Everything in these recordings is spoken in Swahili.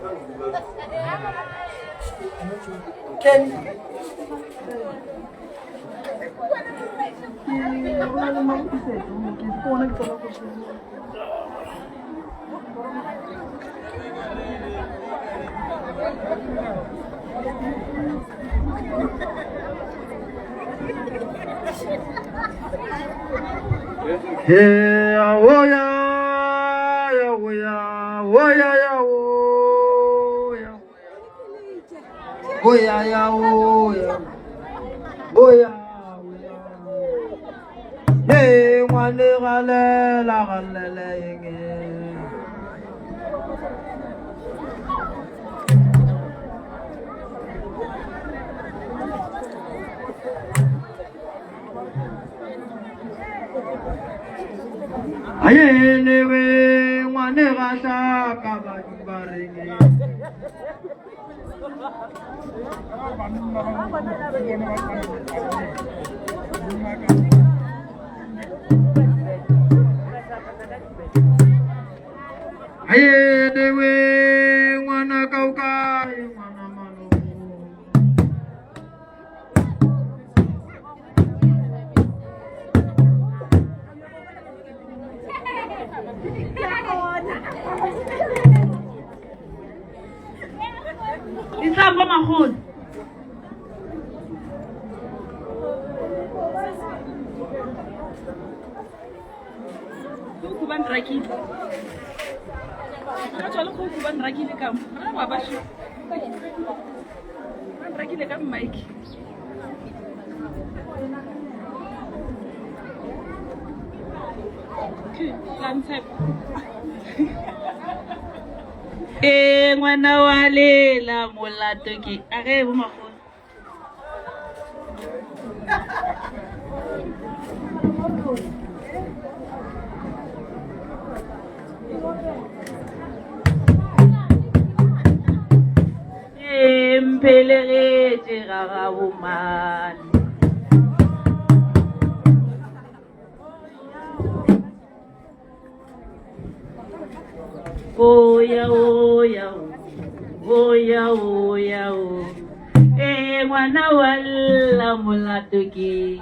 Yeah, oh yeah, yeah, oh yeah, oh yeah, yeah, oh yeah, oh yeah, yeah, oh yeah, oh yeah, hey, one day, ayelewe ngwane gasa ka baringe ayelewe ngwana kauka ngwana mano Isamba maholo. Kuban rakile. Ka tswala go kuban rakile ka mo. Ra ba ba shi. Ban rakile ka mic. Lantsep. Ngwana wa lela molato ke a ge bo magolo mpelege ga bo mane oya oya oya oya ngwana wa lela molato ke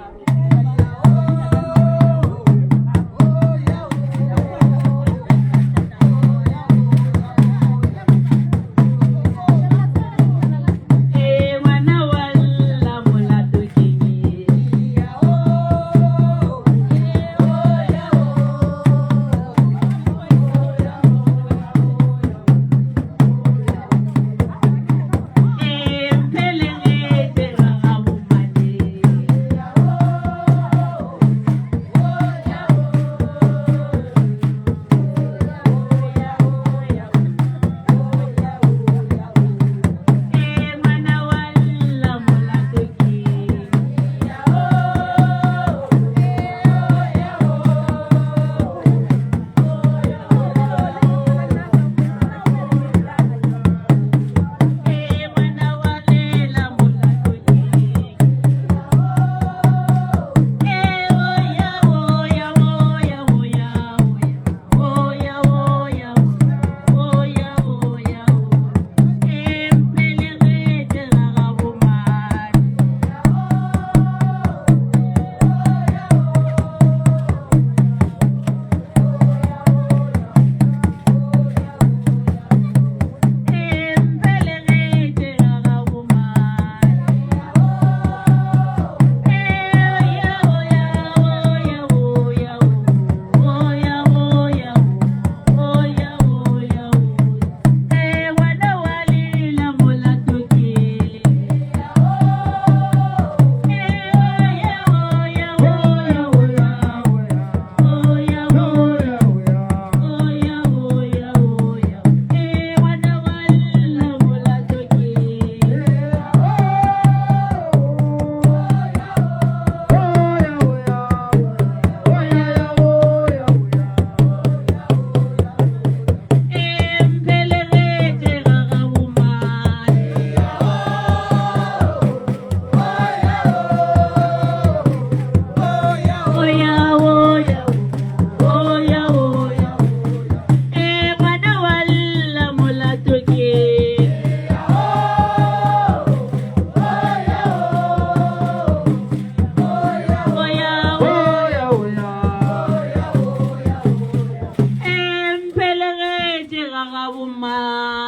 woman.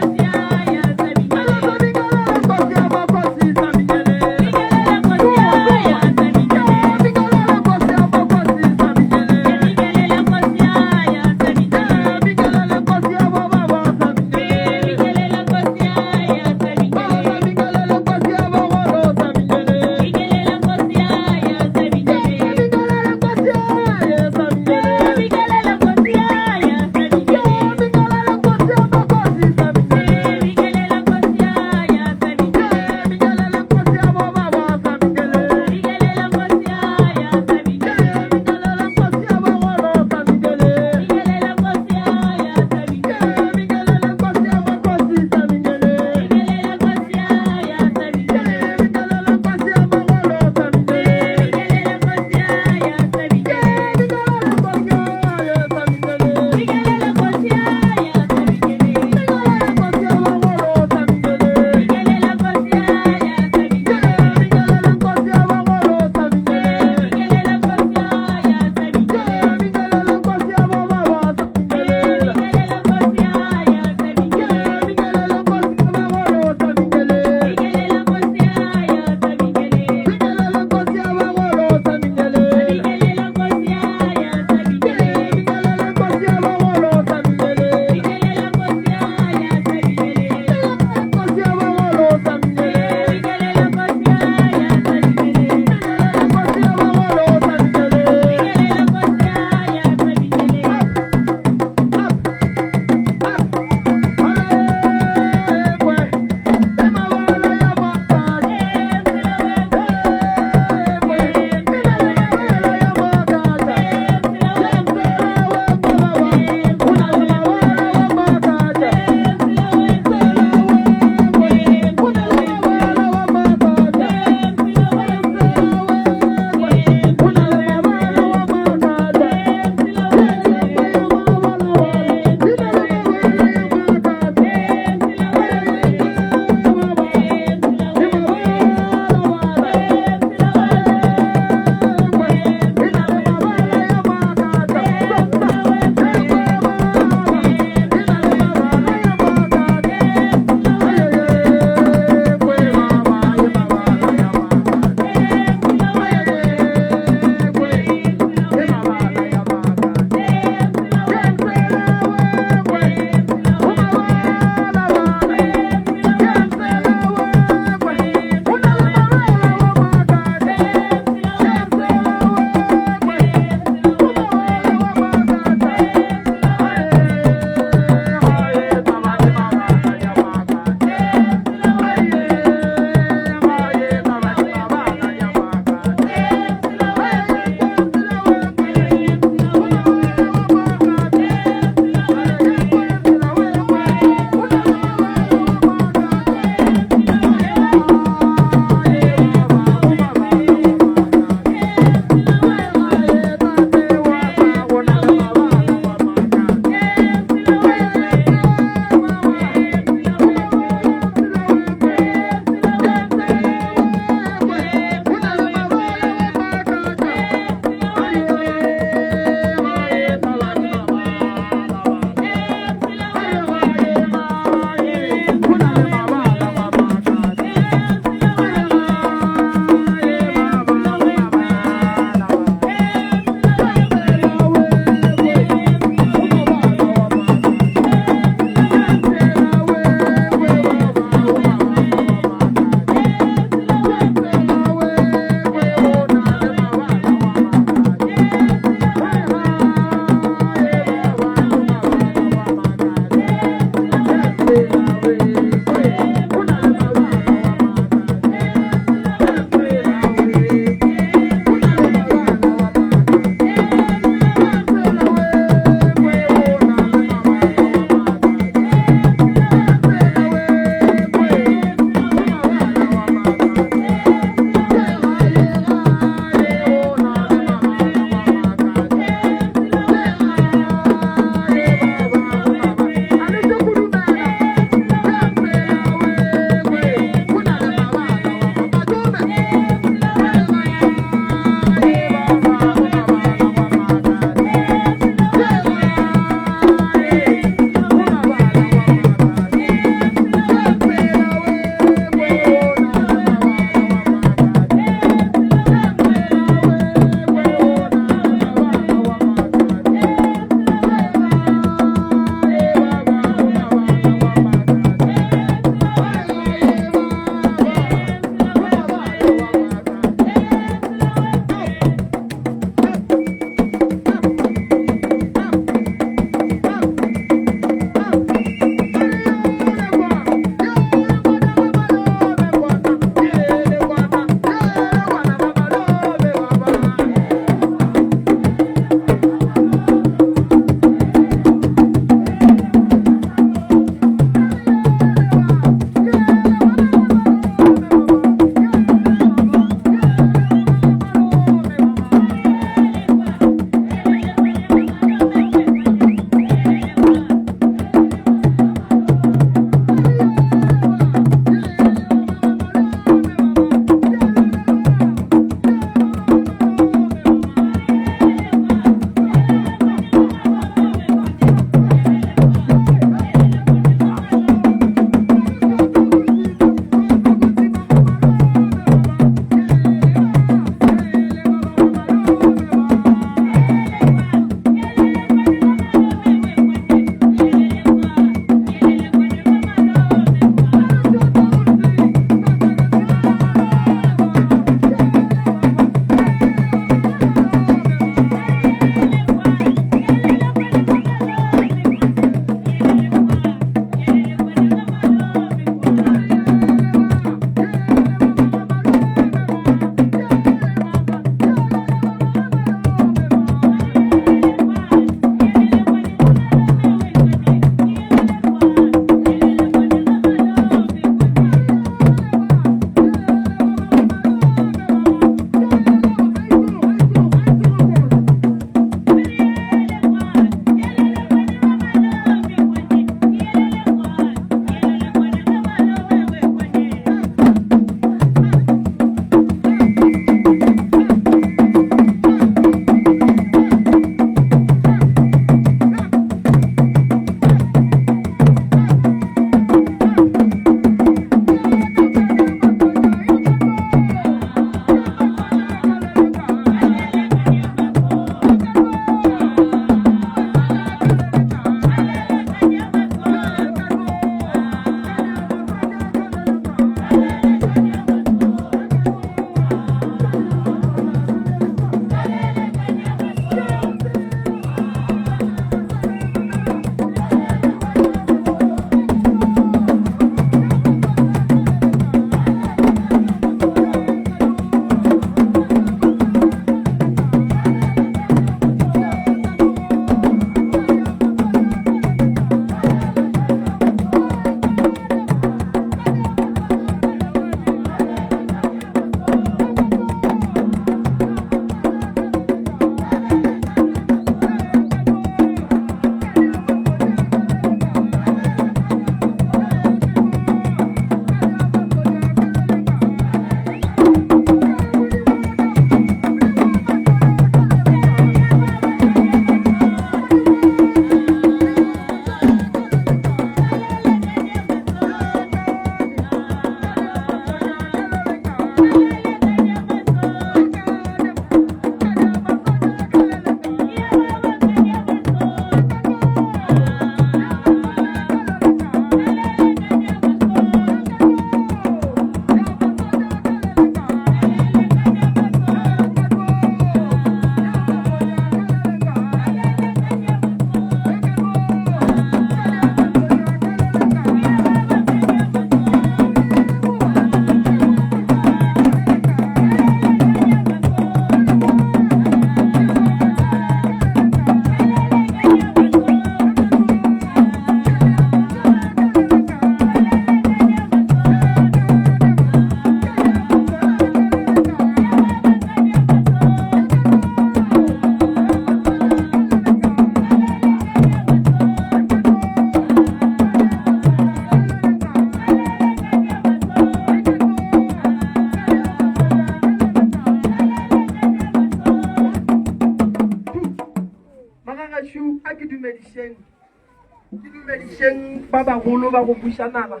dumedišeng ba bagolo ba go buša naga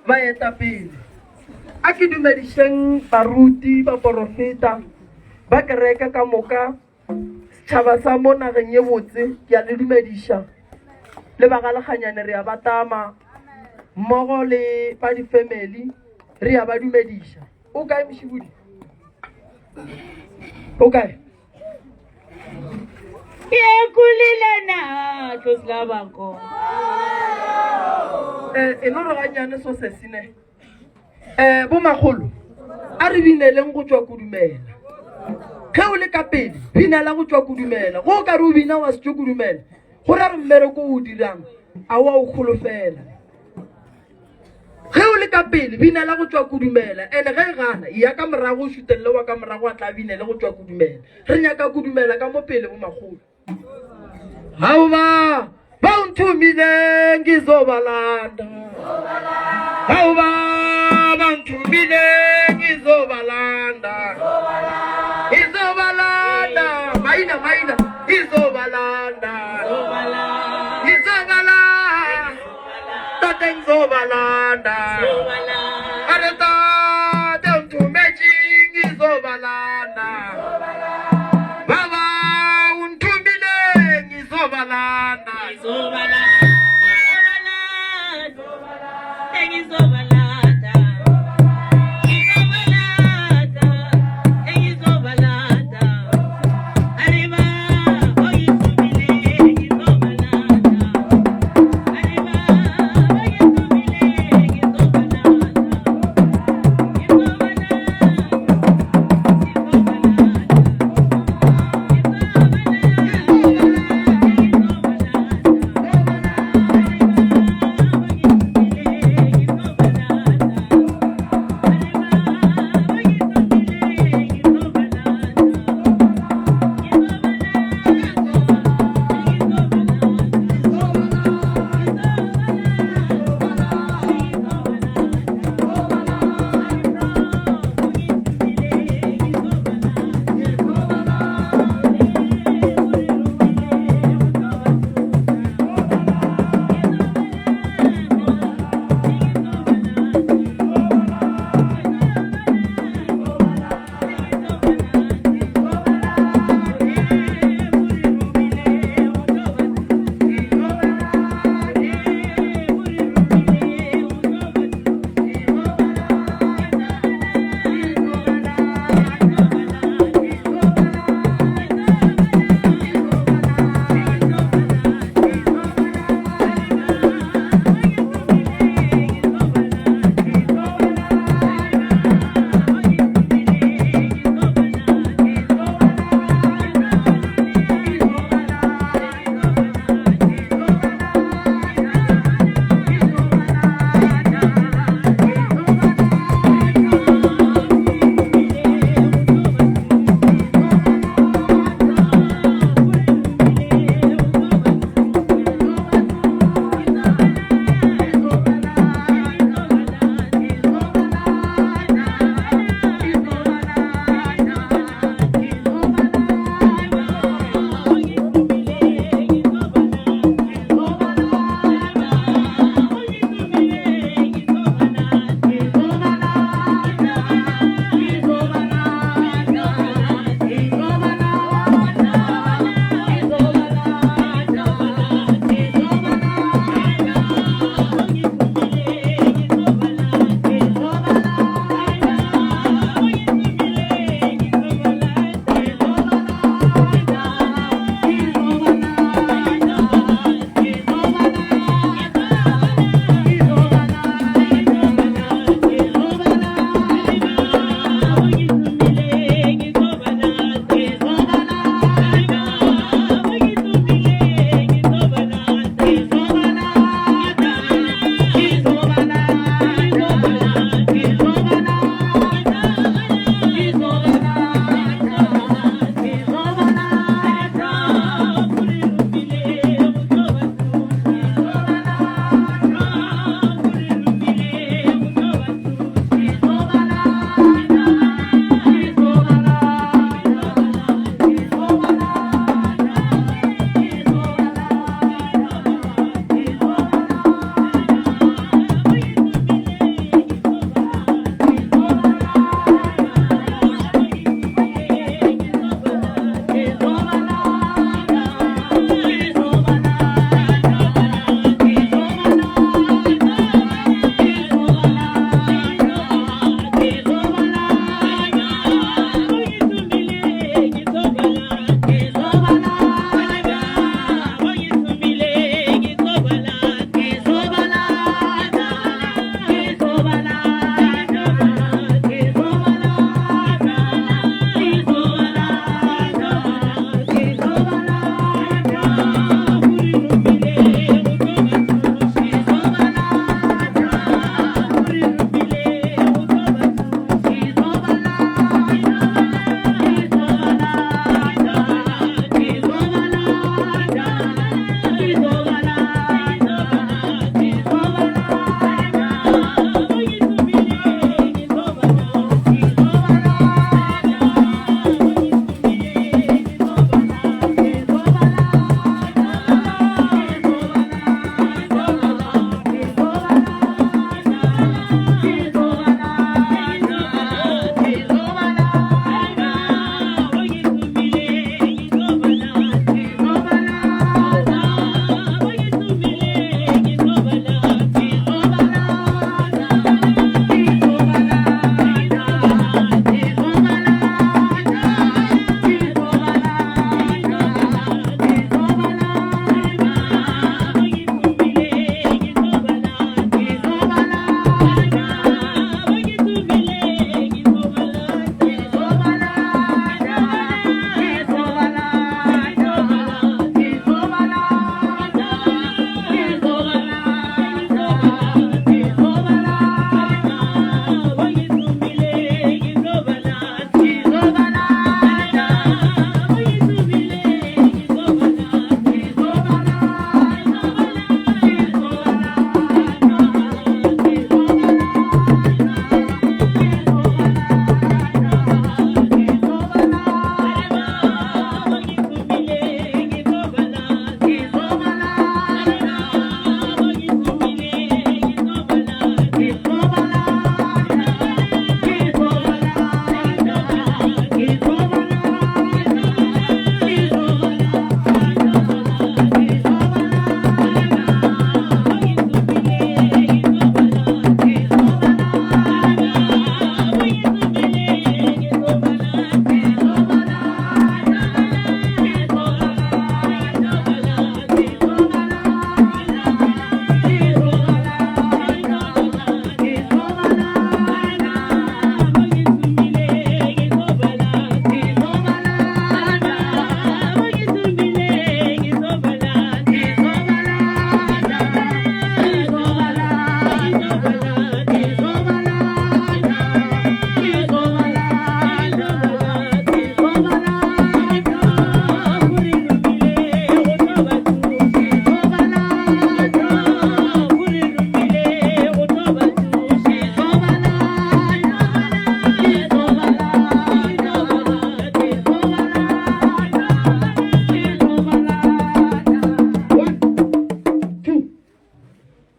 ba etapele. A ke dumedišeng baruti ba porofeta ba kereke ka moka setšhaba sa mo nageng ye botse ke a le dumediša. Le bagaleganyane re a batama mmogo le ba di-family re a ba dumediša. O kae Mešibudi? O kae? Ke kulile na tlosla bako. E no re ganyane so se sine. Bo magolo a re bineleng go tswa kudumela. Ge o le ka pele binela go tswa kudumela. Go ka re o bina wa se tswa kudumela. Go ra re mmereko o dirang a wa o kgolofela. Ge o le ka pele binela go tswa kudumela. Ene ge gana ya ka morago o šutelele wa ka morago a tla binele go tswa kudumela. Re nyaka kudumela ka mo pele bo magolo. Hauba ba nthumile ngizobalanda. Hauba ba nthumile ngizobalanda. Izobalanda maina izobalanda. Izobalanda tate ngizobalanda. Areta ntumeji ngizobalanda. Baba unthumile ngizobalanda.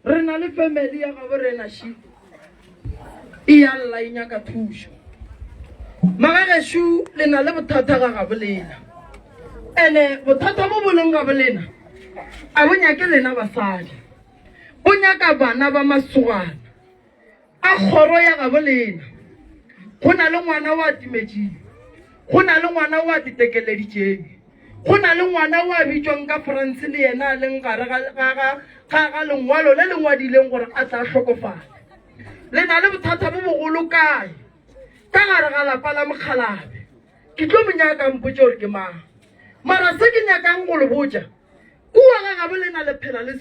re na le family ya gabo rena shi e ya lla e nyaka thuso magagesho le na le bothata ga gabo lena ene bothata bo boleng gabo lena a bo nyake lena basadi bo nyaka bana ba masogana a kgoro ya gabo lena go na le ngwana wa timetseng go na le ngwana wa ditekeleditseng go na le ngwana wa bitswang ka France le yena le ngare ga lengwalo le lengwadileng gore a tla hlokofala le na le bothata bo bogolo kae ka gare ga lapa la Mokgalabe ke tlo mo nyaka mpotse gore ke mang mara se ke nyakang go le botja kua ga gabo le na le phela le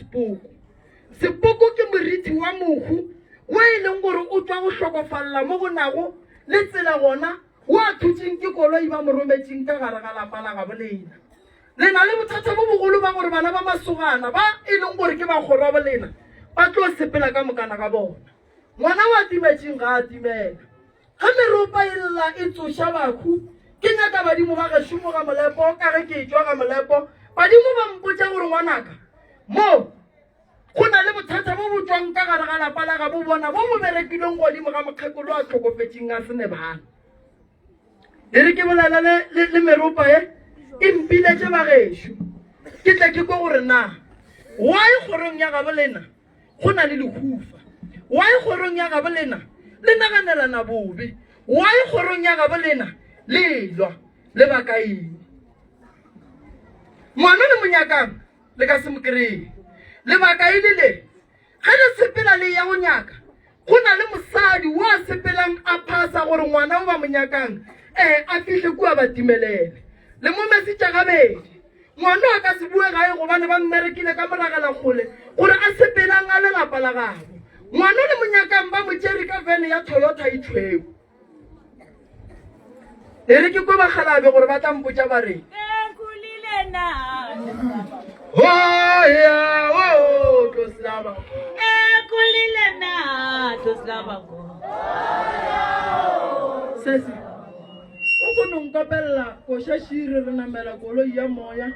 sepoko ke moriti wa mohu wa e leng gore o tswa go hlokofalla mo go nago le tsela gona wa thutseng ke koloi ba mo rometseng ka gare ga lapa la gabo lena le na le bothata bo bogolo ba gore bana ba masogana ba e leng gore ke ba kgoro ba lena ba tlo sepela ka mokana ka bona ngwana wa timetseng ga a timela ga meropa e lla e tsoša baku ke nyaka badimo ba gešomo ga molepo ka ge ke tswa ga molepo badimo ba mpotsa gore ngwanaka mo go na le bothata bo bo tswang ka gare ga lapa la ga bo bona bo mo berekileng godimo ga mokgekolo a tlhokofetseng a sene bana le re ke bolela le meropa e mpiletse bagešo ke tle ke ko gore na why kgorong ya gabo lena go na le lekhufa why kgorong ya gabo lena le naganelana bobe why kgorong ya gabo lena le lwa le baka eng ngwana le monyakang le ka se mo kreye le baka e le ge le sepela le ya go nyaka go na le mosadi wa sepelang a phasa gore ngwana o ba monyakang a fihle kua ba timelele le mo mesitša gabedi ngwana a ka se bue gae gobane ba mmerekile ka moragela kgole gore a sepelang a lelapa la gabo ngwana le monyakang ba motšeri ka vene ya Toyota e tshweu e re ke ko Bakgalabe gore ba tla mpotsa ba reng sese o kono nkopella ko shashire re namela koloi ya moya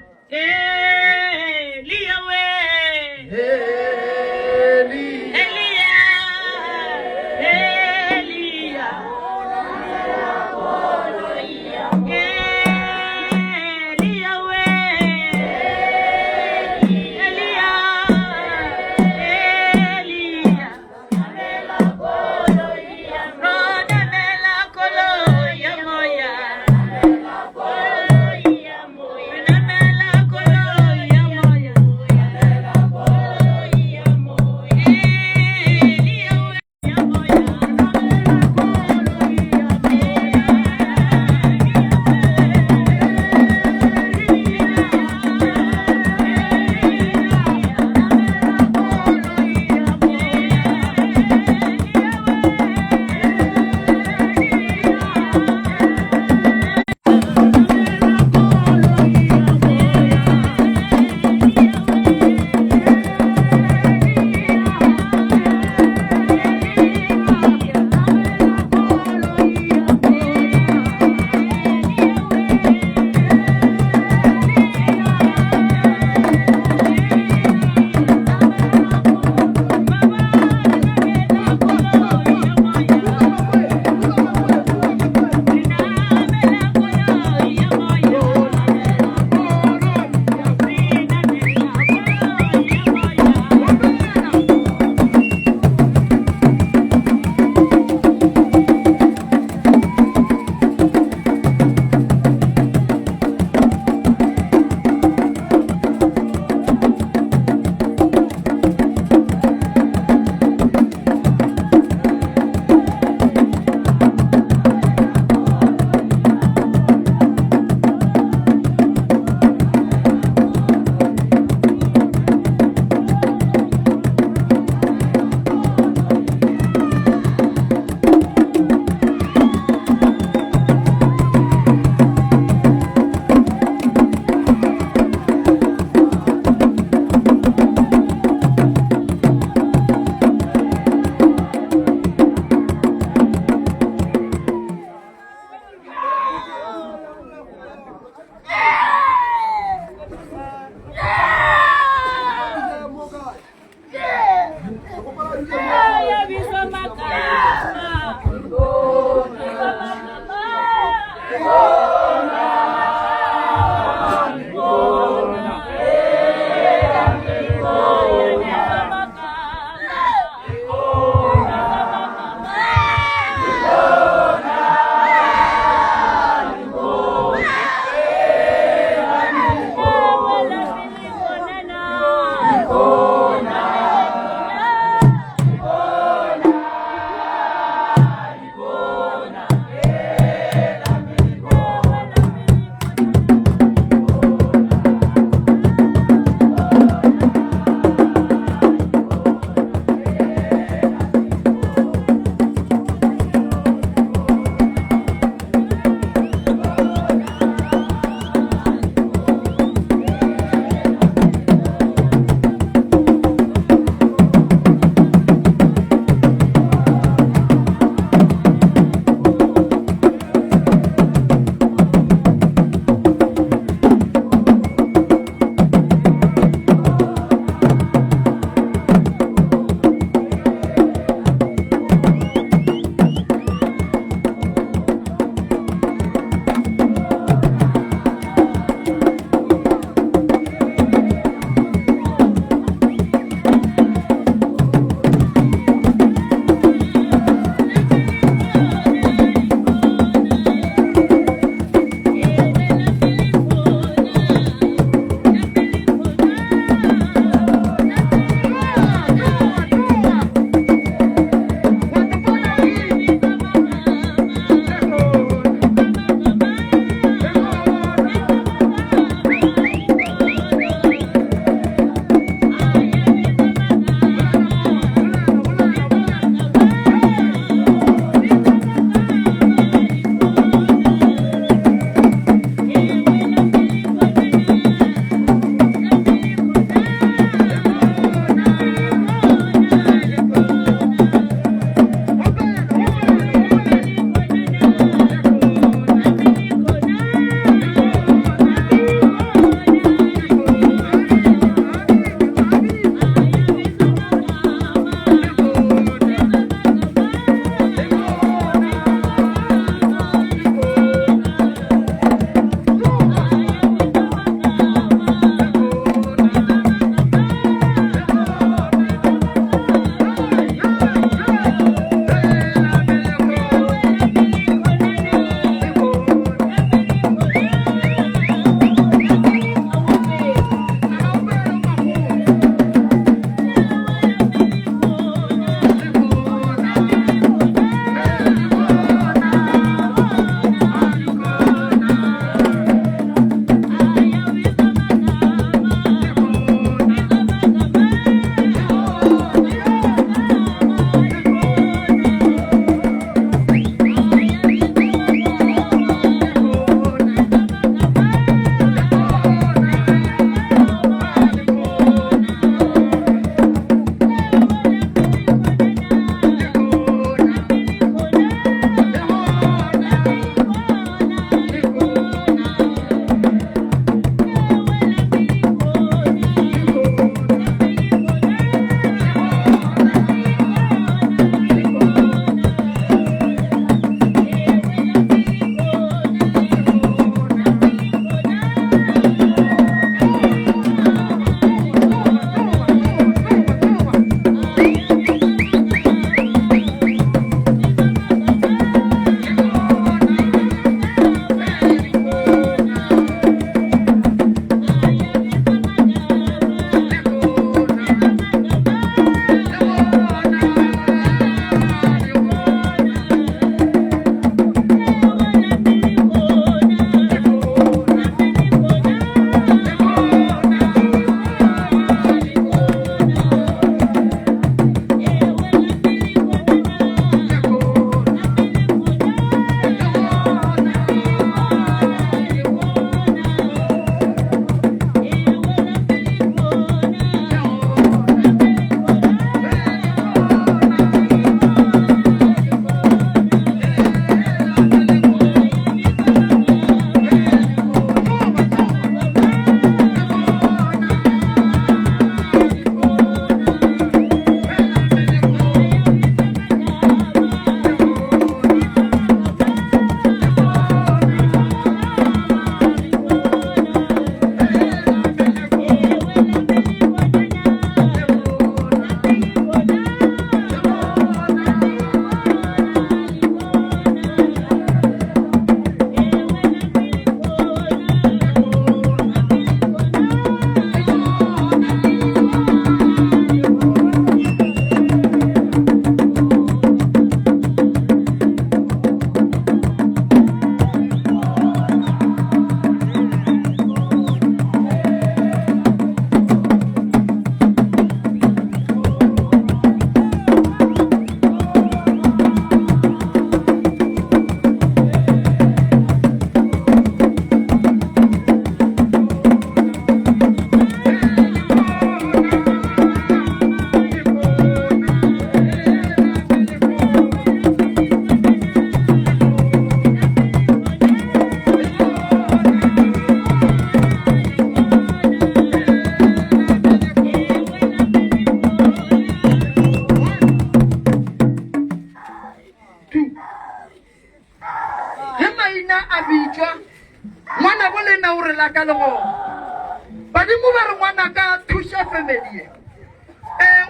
family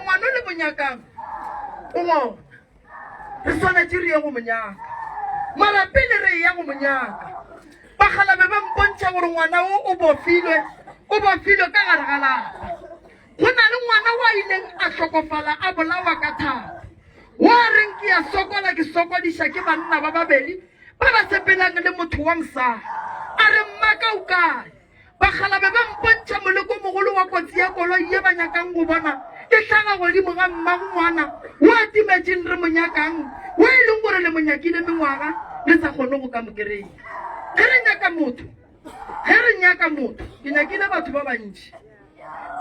ngwana le monyakang o mo re sona tiri ya go monyaka mara pele re ya go monyaka ba khala be ba mpontša gore ngwana o bofilwe ka gare ga lapa go na le ngwana wa ileng a hlokofala a bolawa ka thata wa reng ke ya sokola ke sokodisha ke banna ba babedi ba ba sepelang le motho wa mosadi a re mmaka o kae ba khala be ba mpontša moleko mogolo wa kotsi ya koloi ye ba nyakang go bona e hlaga godimo ga mmago ngwana wa timetseng re monyakang wa e leng gore le monyakile mengwaga le sa kgone go ka mokereng ge re nyaka motho ke nyakile batho ba bantši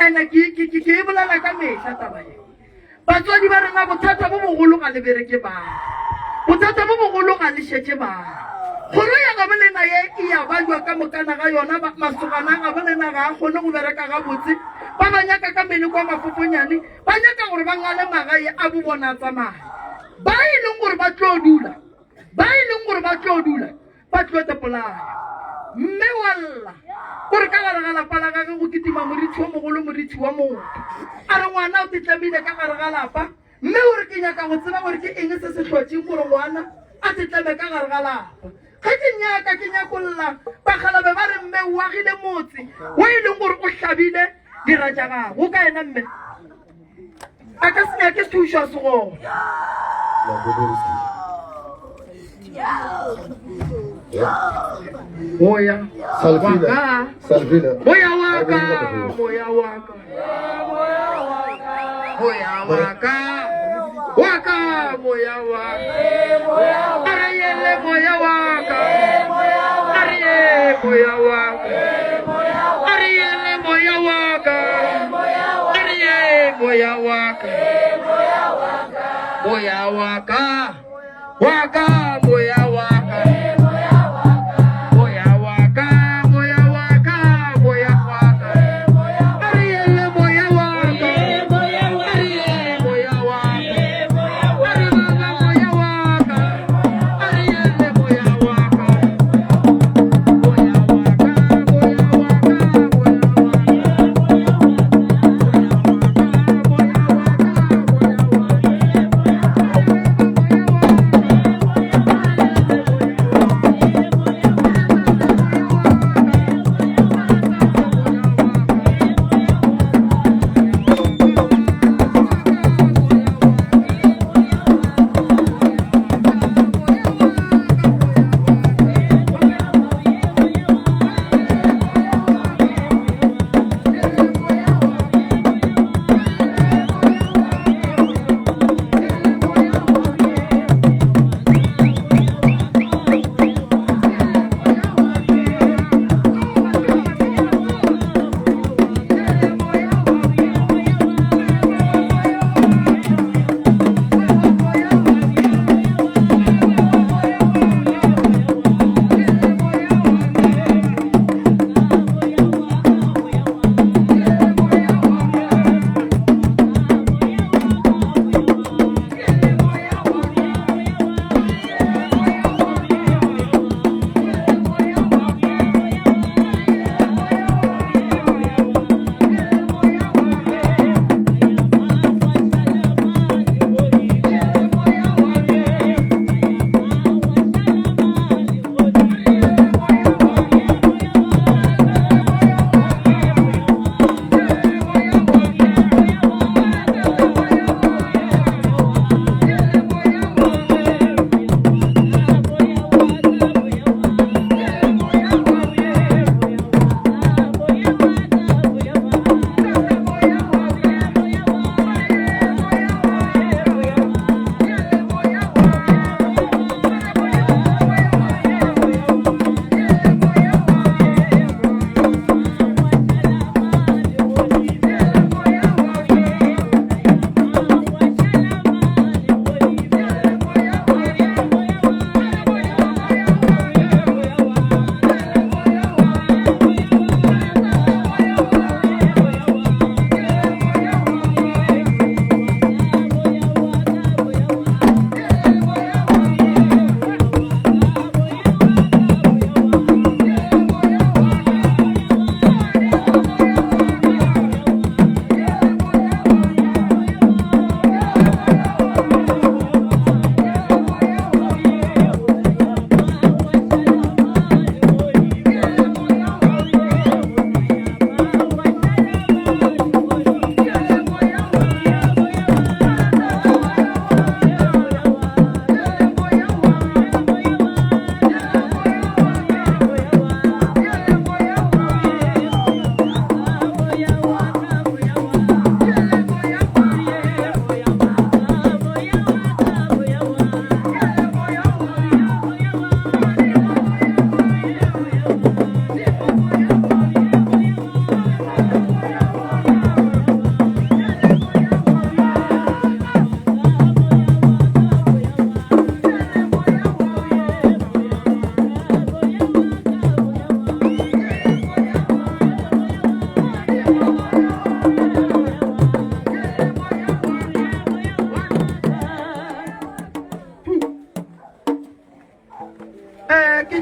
ene ke e bolela ka mehla taba e batswadi ba rena bothata bo bogolo ga le bereke bana bothata bo bogolo ga le šetse bana kgolo ya ga bolena ye e ya bajwa ka mokana ga yona masogana ga bolena ga a kgone go bereka ga botse ba ba nyaka ka mele kwa mafofonyane ba nyaka gore ba ngale magae a bo bona tsamaya ba e leng gore ba tlo dula ba tlo tepolaya mme walla gore ka gare ga lapa la gage go ketima morithi wa mogolo morithi wa motho a re ngwana o tetlamile ka gare ga lapa mme gore ke nyaka go tseba gore ke eng se se tlhotseng gore ngwana a tetlame ka gare ga lapa ge ke nyakolla bagalabe ba re mme o agile motse o e leng gore o hlabile dira tša gago go ka ena mme a ka se nyake thušo a segona moya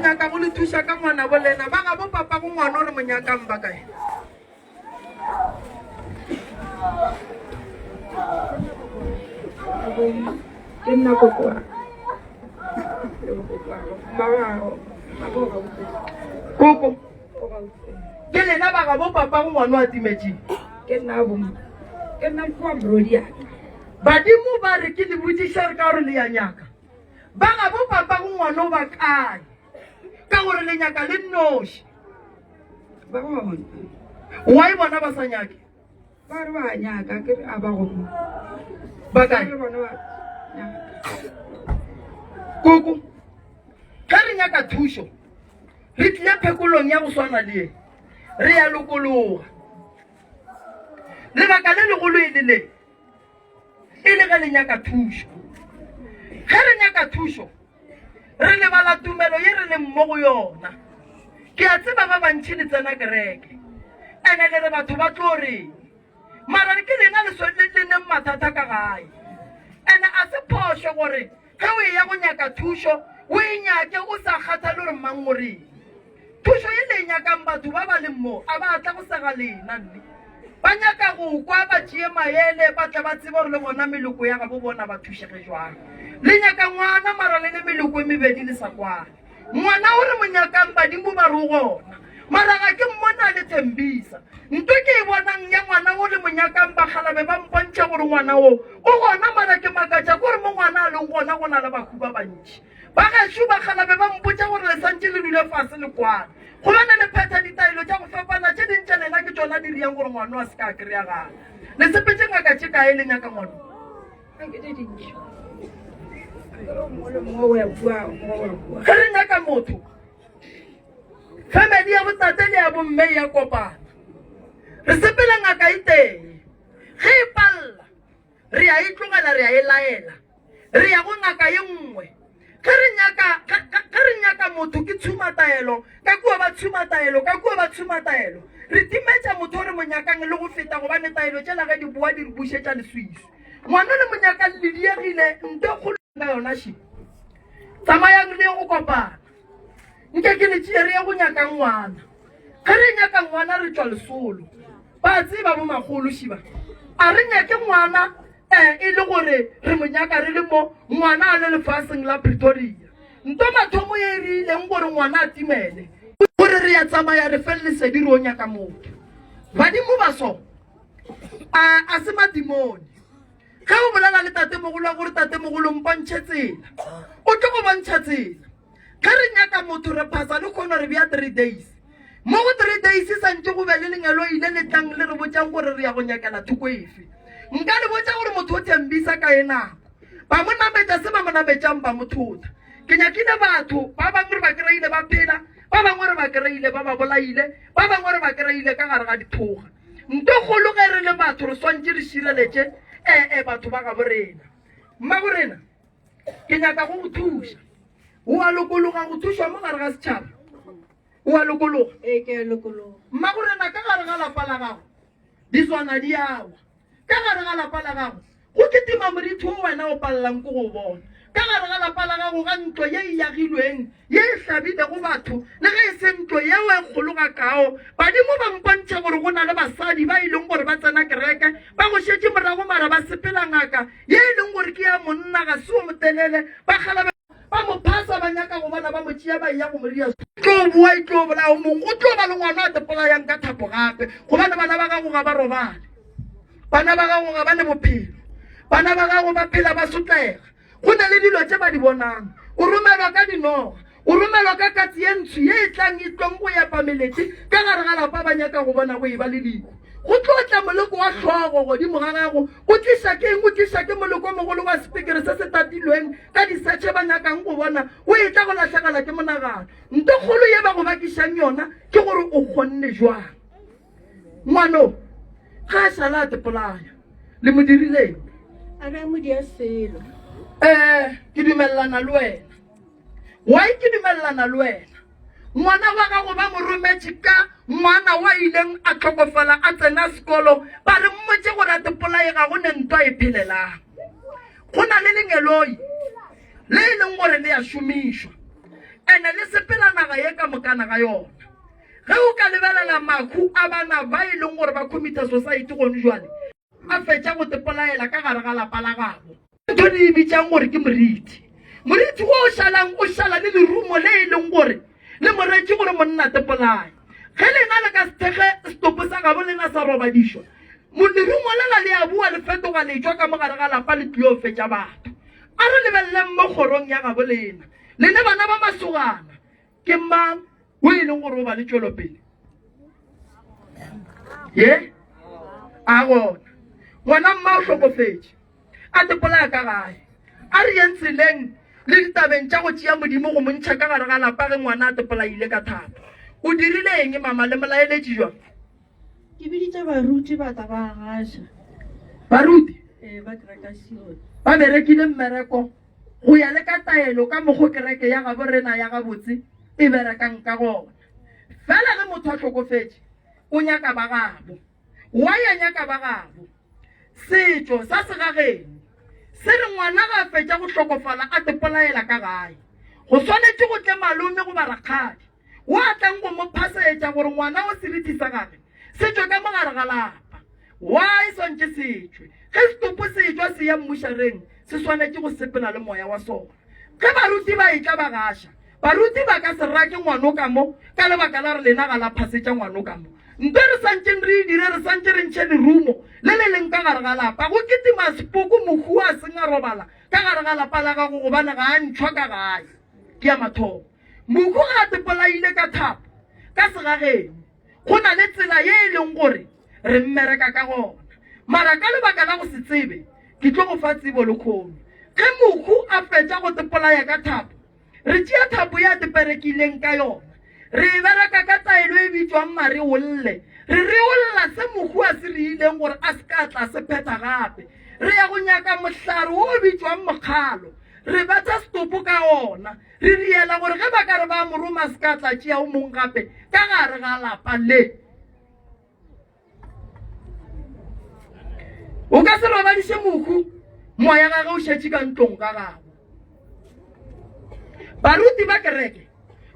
nyaka go le thuša ka ngwana bolena ba ga bo papa go ngwana o re monyakang ba kae ke nna kokoa koko ke lena ba ga bo papa go ngwana wa timetseng ke nna kwa Mrodia badimo ba re ke le botsiša re ka gore le ya nyaka ba ga bo papa go ngwana o ba kae ka gore le nyaka le nnoši ba go bona wa e bona ba sa nyake ba re ba nyaka ke re a ba go ba ba kae re bona ba nyaka koko ge re nyaka thušo re tlile phekolong ya go swana le eng re ya lokologa lebaka le legolo e le le e le ge le nyaka thušo ge re nyaka thušo re lebala tumelo ye re leng mo go yona ke a tseba ba bantšhi le tsena kereke ene le re batho ba tlo reng mara ke lena le neng mathata ka gae ene a se phošo gore ge o e ya go nyaka thušo o e nyake o sa kgathale gore mang o reng thušo ye le e nyakang batho ba ba leng mo a ba tla go sega lena nne ba nyaka go kwa ba tšee maele ba tla ba tsebe gore le bona meloko ya gabo bona ba thušege jwang le nyaka ngwana mara le le meloko e mebedi le sa kwane ngwana o re monyakang badimo ba re o gona mara ga ke mmona le Thembisa ntho ke e bonang ya ngwana o le monyakang bagalabe ba mpontšha gore ngwana o gona mara ke makatša gore mo ngwana a leng gona go na le bahu ba bantši ba gešo bagalabe ba mpotša gore le santše le dule fase le kwana gobane le phetha ditaelo tša go fapana tše dintše lena ke tšona di riang gore ngwana wa se ka kry-a gana le sepetse ngaka tše kae le nyaka ngwana ge re nyaka motho family ya botate le ya bomme ya kopana re sepela ngaka e teng ge e palela re ya e tlogela re ya e laela re ya go ngaka ye nngwe ge re nyaka motho ke tshumataelo ka kua ba tshumataelo re timetša motho o re monyakang le go feta gobane taelo tšela ge di boa di re bušetša leswiswi ngwana le monyakang le diegile nte kgolo ka yona shi tsamayang le go kopana nke ke le tšee re ye go nyaka ngwana ge re nyaka ngwana re tšwa lesolo ba tseba bo magolo šiba a re nyake ngwana e le gore re monyaka re le mo ngwana a le lefaseng la Pretoria nto mathomo ye e rileng gore ngwana a timele gore re ya tsamaya re felelesedi re o nyaka motho badimo ba so a se madimone ge o bolela le tatemogolo wa gore tatemogolo mpontšhe tsela o tlo go bontšha tsela ge re nyaka motho re phasa le kgona re bja 3 days mo go 3 days santse go be le lengelo ile le tlang le re botjang gore re ya go nyakela thoko efe nka le botsa gore motho o Thembisa ka e nako ba mo nametša se ba mo nametšang ba mothota ke nyakile batho ba bangwe re ba kry-ile ba phela ba bangwe re ba kry-ile ba ba bolaile ba bangwe re ba kry-ile ka gare ga dithoga nto kgolo ge re le batho re swantse re šireletše batho ba ga borena mma borena ke nyaka go go thuša o a lokologa go thušwa mo gare ga setšhaba o a lokologa ke lokolo mma borena ka gare ga lapa la gago di swana di awa ka gare ga lapa la gago go ketima moritho o wena o palelang ko go bona ka gare ga lapa la gago ga ntlo ye e yagilweng ye e hlabile go batho le ge e se ntlo yeo e kgolo ga kao badimo ba mpontšha gore go na le basadi ba e leng gore ba tsena kereke ba go šetše morago mara ba sepela ngaka ye e leng gore ke ya monna ga se o motelele ba galabe ba mo phasa ba nyaka go bona ba mo tšea ba ya go moria tlo boa e tlo bolao mongwe o tlo ba le ngwana a tepolayang ka thapo gape gobane bana ba gago ga ba robale bana ba gago ga ba le bophelo bana ba gago ba phela ba sotlega go na le dilo tse ba di bonang o romelwa ka dinoga o romelwa ka katse ye ntsho ye e tlang e tlong go epa meletše ka gare ga lapa ba nyaka go bona go e ba le diko go tlotla moleko wa tlhogo godimo ga gago o tliša ke eng o tliša ke moleko o mogolo wa sepikere se se tatilweng ka disetšhe ba nyakang go bona o e tla go latlhegela ke monagano nto kgolo ye ba go bakišang yona ke gore o kgonne jwang ngwano ga a šala a tepolaya le mo dirileng a be mo dia selo ke dumelelana le wena why ke dumelelana le wena ngwana wa gago ba mo rometše ka ngwana wa ileng a tlhokofala a tsena sekolo ba re mmotse gore a tepolae ga go ne ntwa e phelelang go na le lengeloi le e leng gore le ya šomišwa ene le sepela naga ye ka mokana ga yona ge o ka lebelela makhu a bana ba e leng gore ba committee society gone jwale a fetša go tepolaela ka gare ga lapa la gabo ntho di e bitsang gore ke moriti o šalang o šala le lerumo le e leng gore le moretši gore monna tepolae ge lena le ka sethege stopo sa gabo lena sa robadišwa lerumo lela le a bua le fetoga letšwa ka mogare ga lapa le tlio fetša batho a re lebeleleng mo kgorong ya gabo lena lene bana ba masogana ke mang o e leng gore o ba le tšwelopele ye a gona ngwana mma o hlokofetše a tepolaya ka gae a re yeng tseleng le ditabeng tša go tšea modimo go montšha ka gare ga lapa ge ngwana a tepolaile ka thapa o dirile eng mama le molaeletši jwa ke biditse baruti ba tla ba gaša baruti ba kereka sione ba berekile mmereko go ya le ka taelo ka mogo kereke ya gabo rena ya gabotse e berekang ka gona fela ge motho a hlokofetše o nyaka ba gabo wa ya nyaka ba gabo setšo sa segageng se re ngwana ga fetša go hlokofala a tepolaela ka gae go swanetše go tle malome go ba rakgadi wa tlang go mo phasetša gore ngwana o seriti sa gage setšwe ka mogare ga lapa wa e swantše setšwe ge setopo setšwa se ya mmušareng se swanetše go sepela le moya wa sona ge baruti ba etla ba gaša baruti ba ka se rake ngwano ka mo ka lebaka la re lena ga la phasetša ngwano ka mo nto re santšeng re e dire re santše re ntšhe lerumo le le leng ka gare ga lapa go ketima sepoko mohu a seng a robala ka gare ga lapa la gago gobane ga a ntšhwa ka gae ke ya mathomo mohu ga a tepolaile ka thapo ka segageng go na le tsela ye e leng gore re mmereka ka gona mara ka lebaka la go se tsebe ke tlo go fa tsebo le kgono ge mohu a fetša go tepolaya ka thapo re tšea thapo ya teperekileng ka yona re bereka ka taelo e bitswang mare olle re olla se mohu a se reileng gore a se ka tla se pheta gape re ya go nyaka mohlare o bitswang mokgalo re batsa stopo ka ona re riela gore ge ba ka re ba moroma se ka tla tšea o mong gape ka gare ga lapa le o ka se robadiše mohu moya gage o šetše ka ntlong ka gago baruti ba kereke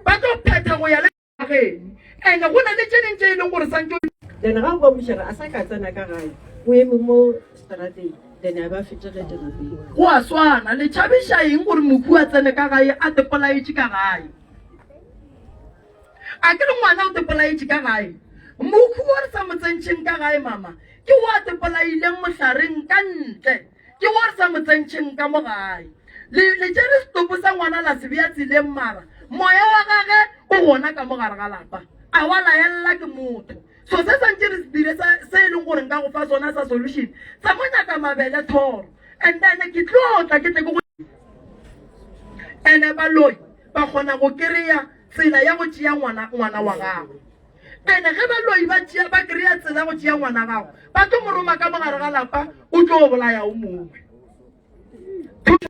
ba tlo phetha go ya le gageno ene go na le tše dintše e leng gore santse then ga go mošara a sa ka tsena ka gae o eme mo strateng then a ba fetšegetše gapeng go a swana le tšhabiša eng gore mohu a tsene ka gae a tepolaetše ka gae a ke le ngwana o tepolaetše ka gae mohu o re sa motsentšheng ka gae mama ke o a tepolaileng mohlareng ka ntle ke o re sa motsentšheng ka mo gae le tšere setopo sa ngwana la se bea tseleng mara moya wa gage o gona ka mo gare ga lapa a wa laelela ke motho so se santse re se dire se e leng gore nka go fa sona sa solution sa mo nyaka mabele thoro and then ke tlotla ke tle ke go ene baloi ba kgona go kry-a tsela ya go tšea ngwana wa gago ene ge baloi ba kry-a tsela ya go tšea ngwana gago ba tlo mo roma ka mogare ga lapa o tlo go bolaya o mongwe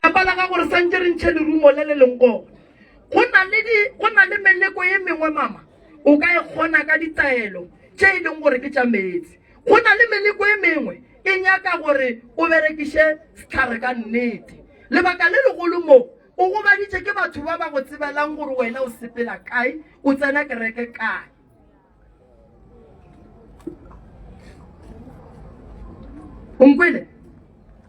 lapa la ga gore santse re ntšhe lerumo le le leng gona go na le meleko ye mengwe mama o ka e kgona ka ditaelo tše e leng gore ke tša metsi go na le meleko ye mengwe e nyaka gore o berekiše setlhare ka nnete lebaka le legolo mo o gobaditše ke batho ba ba go tsebelang gore wena o sepela kae o tsena kereke kae o nkwele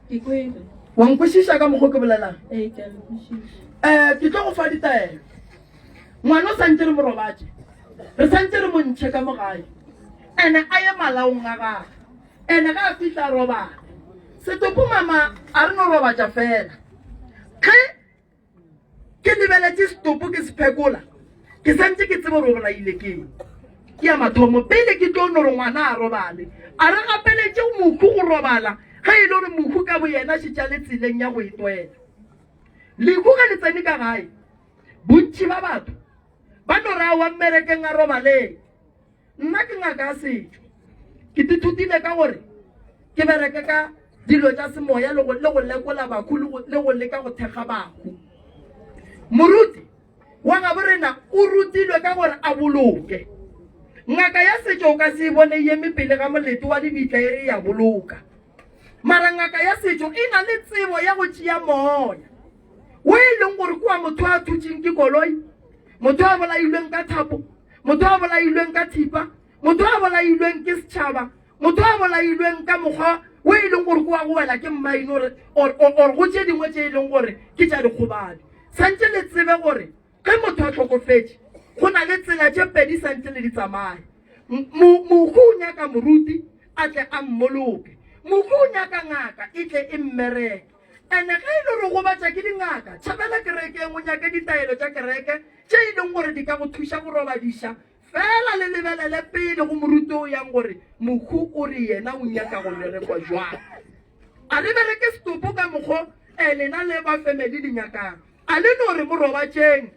ke kwele wa nkwešiša ka mokgwa ke bolelang ke a le kwešiša ke tlo go fa ditaelo ngwana o santse re morobatše re santse re montšhe ka mogae ene a ye malaong a gage ene ga a fitlha robala setopo mama a re no robatša fela ge ke lebeletse setopo ke se phekola ke santse ke tsebe gore o bolaile keng ke ya mathomo pele ke tlo no re ngwana a robale a re gapeletše mohu go robala ge e le gore mohu ka bo yena šetša le tseleng ya go etwela lehu ge le tsene ka gae bontši ba batho ba no rea wa mmerekeng a robaleng nna ke ngaka setšo ke dithutile ka gore ke bereke ka dilo tša semoya le go lekola baku le go leka go thekga baku moruti wa gabo rena o rutilwe ka gore a boloke ngaka ya setšo o ka se bone eme pele ga molete wa dibitla e re ya boloka mara ngaka ya setšo e na le tsebo ya go tšea moya o e leng gore kua motho a thutšeng ke koloi motho a bolailweng ka thapo, motho a bolailweng ka thipa, motho a bolailweng ke setšhaba, motho a bolailweng ka mokgwa o e leng gore ko wa go wela ke mmaine or go tse dingwe tse e leng gore ke tša dikgobadi. Santse le tsebe gore ge motho a tlhokofetse go na le tsela tše pedi santse le di tsamaye. Mohu o nyaka moruti a tle a mmoloke, mohu o nyaka ngaka e tle e mmereke. Ene ge e le gore go batša ke dingaka, tšhabela kerekeng o nyake ditaelo tša kereke tše e leng gore di ka go thuša go robadiša, fela le lebelele pele go moruti o yang gore mohu o re yena o nyaka go berekwa jwang. A le bereke setopo ka mokgwa lena le ba family di nyakang, a le no re mo robatšeng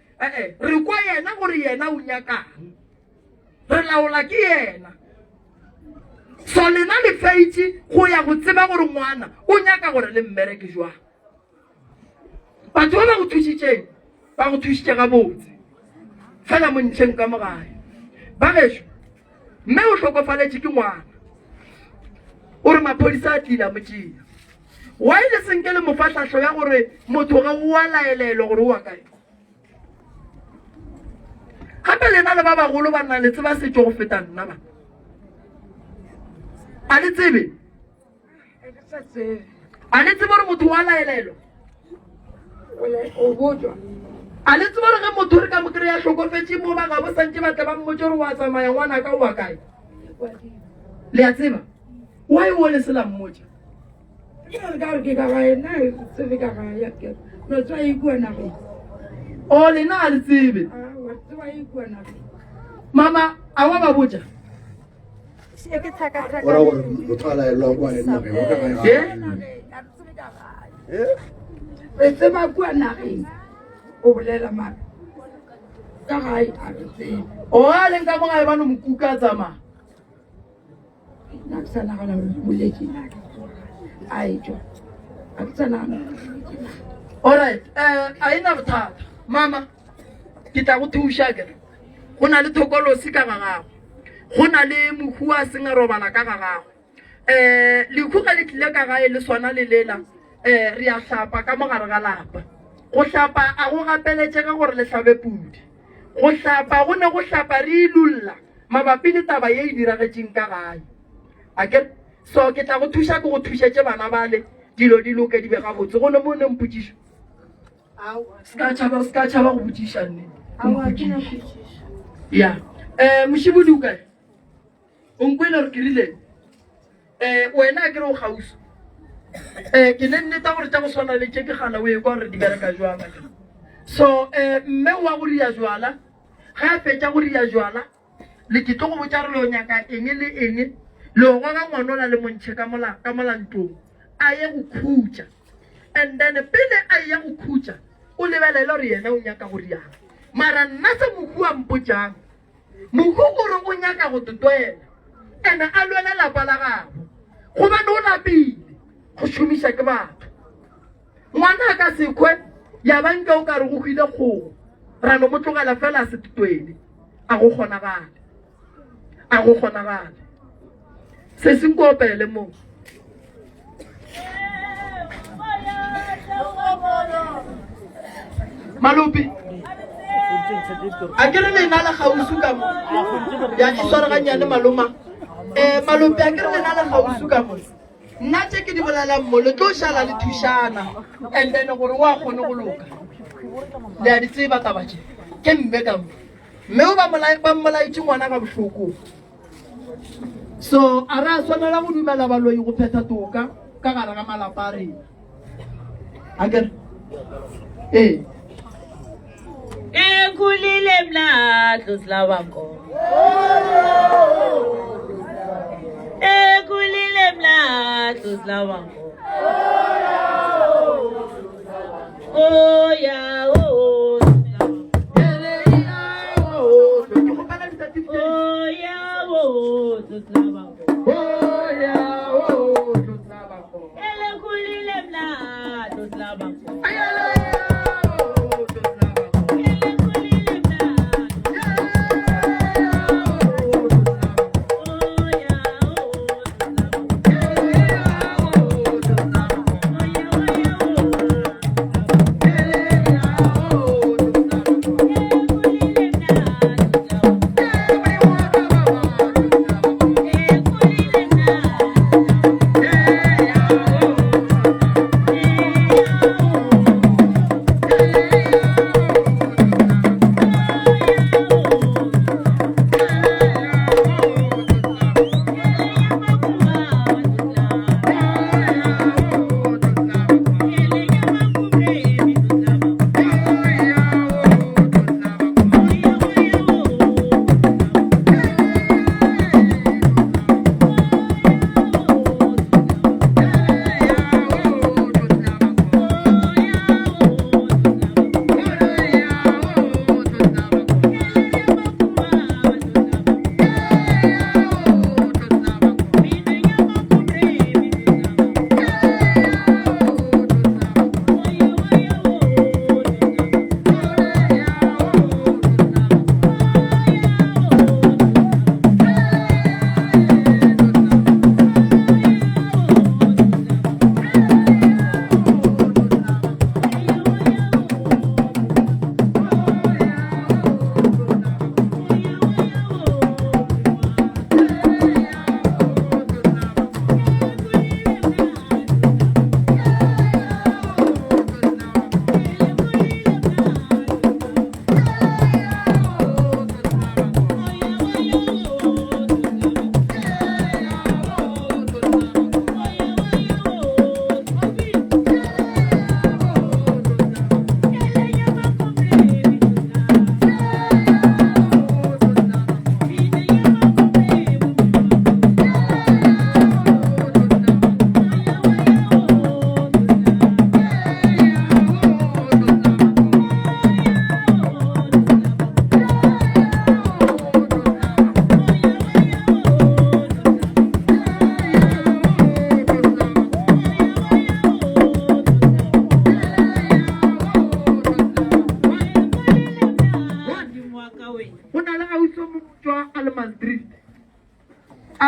re kwa yena gore yena o nyakang, re laola ke yena. So lena le faitše go ya go tseba gore ngwana o nyaka gore le mmereke jwang. Batho ba ba go thušitšeng ba go thušitše gabotse fela mo ntšheng ka mogae. Ba gešo mme o hlokofaletše ke ngwana o re maphodisa a tlile a mo tšea. Wa ile senke le mofatlahlo ya gore motho ga o a laelelo gore o wa kae. Gape lena le ba bagolo ba nna le tseba setšo go feta nna ba. A le tsebe? A le tsebe gore motho o a laelelo? A le tsebe gore ge motho re ka mo kry-a tlhokofetse mo ba ga bo santse ba tle ba mmotse gore wa tsamaya ngwana ka o wa kae. Le a tseba? Why o le sela mmotse? O lena a le tsebe? Mama a wa ba botša? Re tseba kua nageng o bolela mara ka gae a re tsebe. O a leng ka mogae ba no mokuka a tsamaya? Na ke sa nagana boledi a etswa a ke sa nagana. Alright, a ena bothata. Mama ke tla go thuša kere go na le thokolosi ka ga gago, go na le mohu a seng a robala ka ga gago. Lehu ga le tlile ka gae le swana le lela re a hlapa ka mogare ga lapa. Go hlapa a go gapeletše ka gore le hlabe pudi. Go hlapa go ne go hlapa re ilulla mabapi le taba ye e diragetšeng ka gae. Akere so ke tla go thuša ke go thušetše bana bale dilo di loke di be gabotse. Go ne mo ne mpotšiša ska tšhaba go botšiša nne ya mošibodi o kae o nkwele gore ke rileng wena a kere o gauso ke ne nneta gore tša go swana le tše ke gana o e kwa gore di bereka jwang. So mme wa go ria jwala ga a fetša go ria jwala le ke tlo go botša re le o nyaka eng le eng le o gwa ka ngwana o na le montšhe ka molantong a ye go khutša, and then pele a ye go khutša o lebelele gore yena o nyaka go riang. Mara nna se mohu a mpotšang mohu gore o nyaka go totoela ene a lwela lapa la gago gobane o lapile go šomiša ke batho. Ngwana a ka sekwe ya banke o ka re go hwile kgogo ra no mo tlogela fela a se totwele a go kgonagale se senkopele moo. Malopi a kere lena la gausu ka mo ya iswaraganyane maloma Malopi a kere lena la gausu ka mo nna tše ke di bolelang mo le tlo šala le thušana and then gore o a kgone go loka le a di tseba taba tše ke mme ka mo mme o ba mmolaetše ngwana ka bohloko. So a re a swanela go dumela baloi go phetha toka ka gare ga malapa a rena akere Ekhulile mladlo silawako. Ekhulile mladlo silawako. Oh ya oh. Oh ya oh silawako. Oh ya oh silawako. Ekhulile mladlo silawako.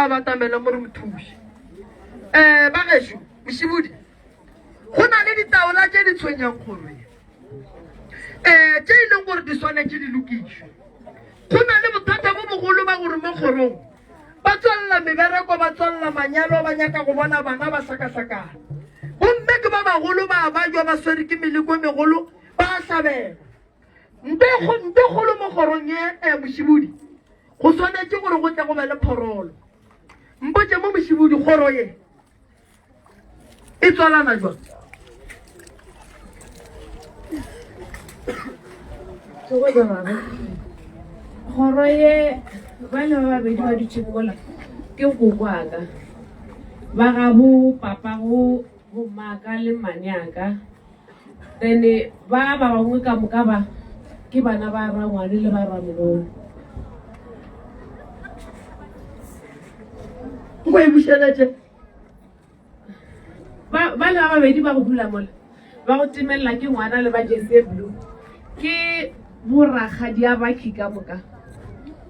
a batamela mo re mothuši ba gešo mošibodi go na le ditaola tše di tshwenyang kgoro ye tše e leng gore di swanetše di lokišwe go na le bothata bo bogolo ba gore mo kgorong ba tswalela mebereko ba tswalela manyalo ba nyaka go bona bana ba sakasakana gomme ke ba bagolo ba jwa ba swere ke meleko e megolo ba hlabela nte kgolo mo kgorong ye mošibodi go swanetše gore go tle go be le phorolo mpotše mo mošibodi kgoro ye e tswalana jwang kgoro ye bana ba babedi ba ditšhebola ke kokwaka ba gabo papa go maka le manyaka then ba bangwe ka moka ba ke bana ba rangwane le ba ramogolo go e bušeletše bana ba babedi ba go dula mola ba go timelela ke ngwana le ba jese blue ke boragadi ya bakhi ka moka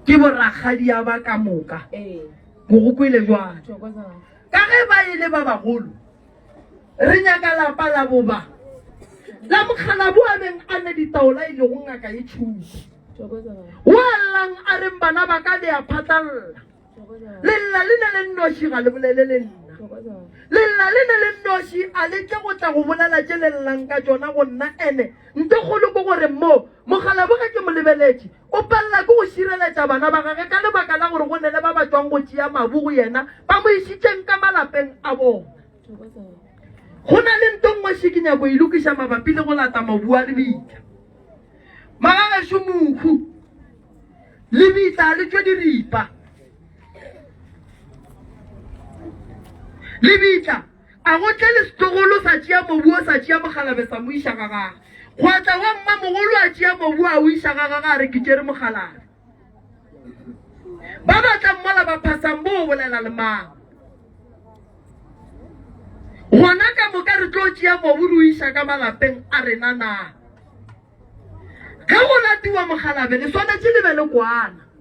ke boragadi ya ba ka moka go go kwele jwang ka ge ba ile ba bagolo re nyaka lapa la boba la mokgala bo a beng a ne ditaola ile go ngaka e tšhupa wa llang a reng bana ba ka le a phatlalla lella le ne le nnoši ga le bolele le nna lella le ne le nnoši a leke go tla go bolela tše lellang ka tšona go nna ene nte kgolo ko gore mo mogala bo ga ke mo lebeletše o palela ke go šireletša bana ba gage ka lebaka la gore go ne le ba ba tswang go tšea mabu go yena ba mo išitšeng ka malapeng a bona go na le nto nngwe se ke nyako e lokiša mabapi le go lata mabu a lebitla magagešo mokhu lebitla le tšwe diripa lebitla a go tle le setogolo sa tšea mobu o sa tšea mogalabe sa mo iša ga gage go tla wa mmamogolo a tšea mobu a o iša ga gage a re ke tšere mogalabe ba batla mmola ba phasang bo o bolela le mang gona ka moka re tlo tšea mobu re o iša ka malapeng a rena na ge go latiwa mogalabe le swanetše le be le kwana